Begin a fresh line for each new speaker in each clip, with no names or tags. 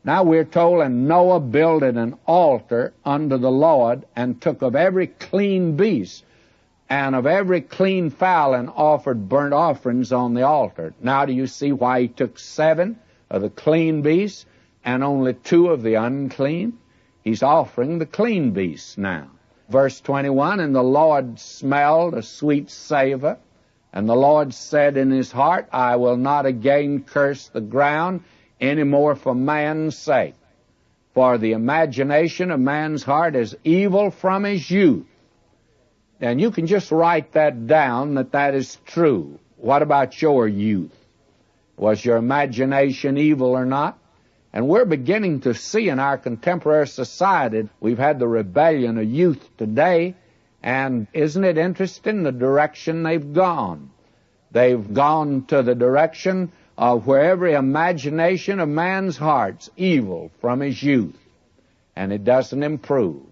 Now we're told, and Noah builded an altar unto the Lord, and took of every clean beast and of every clean fowl, and offered burnt offerings on the altar. Now do you see why he took 7 of the clean beasts and only 2 of the unclean? He's offering the clean beasts now. Verse 21, and the Lord smelled a sweet savor, and the Lord said in his heart, I will not again curse the ground any more for man's sake. For the imagination of man's heart is evil from his youth. And you can just write that down, that is true. What about your youth? Was your imagination evil or not? And we're beginning to see in our contemporary society, we've had the rebellion of youth today, and isn't it interesting the direction they've gone? They've gone to the direction of where every imagination of man's heart's evil from his youth, and it doesn't improve.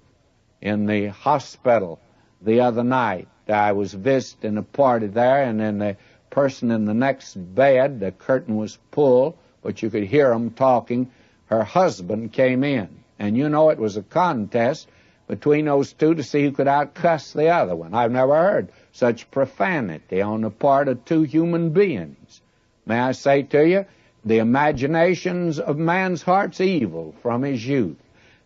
In the hospital the other night, I was visiting a party there, and then the person in the next bed, the curtain was pulled, but you could hear them talking. Her husband came in, and you know it was a contest between those two to see who could outcuss the other one. I've never heard such profanity on the part of 2 human beings. May I say to you, the imaginations of man's heart's evil from his youth.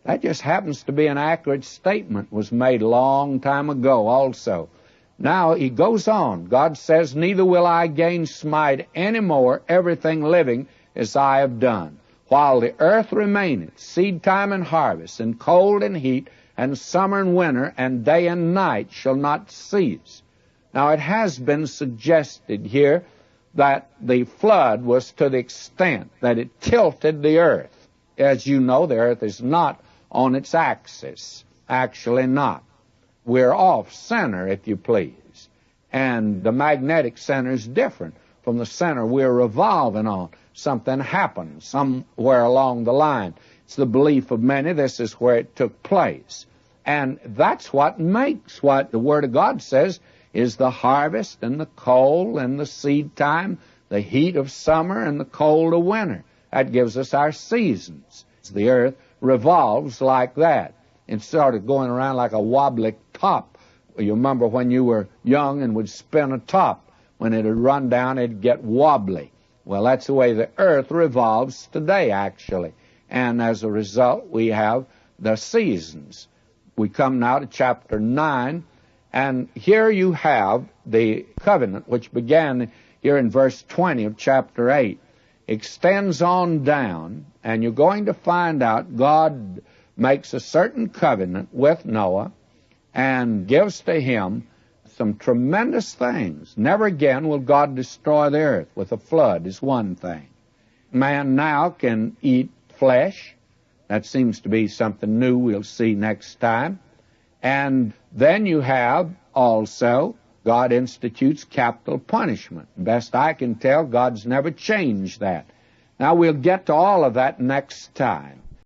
That just happens to be an accurate statement, was made a long time ago also. Now he goes on. God says, neither will I again smite any more everything living as I have done. While the earth remaineth, seed time and harvest, and cold and heat, and summer and winter, and day and night shall not cease. Now it has been suggested here that the flood was to the extent that it tilted the earth. As you know, the earth is not on its axis. Actually not. We're off center, if you please. And the magnetic center is different from the center we're revolving on. Something happened somewhere along the line. It's the belief of many this is where it took place. And that's what makes what the Word of God says is the harvest and the cold and the seed time, the heat of summer and the cold of winter. That gives us our seasons. The earth revolves like that. It's sort of going around like a wobbly top. You remember when you were young and would spin a top. When it would run down, it'd get wobbly. Well, that's the way the earth revolves today, actually. And as a result, we have the seasons. We come now to chapter 9, and here you have the covenant, which began here in verse 20 of chapter 8. Extends on down, and you're going to find out God makes a certain covenant with Noah and gives to him some tremendous things. Never again will God destroy the earth with a flood, is one thing. Man now can eat flesh. That seems to be something new we'll see next time. And then you have also, God institutes capital punishment. Best I can tell, God's never changed that. Now we'll get to all of that next time.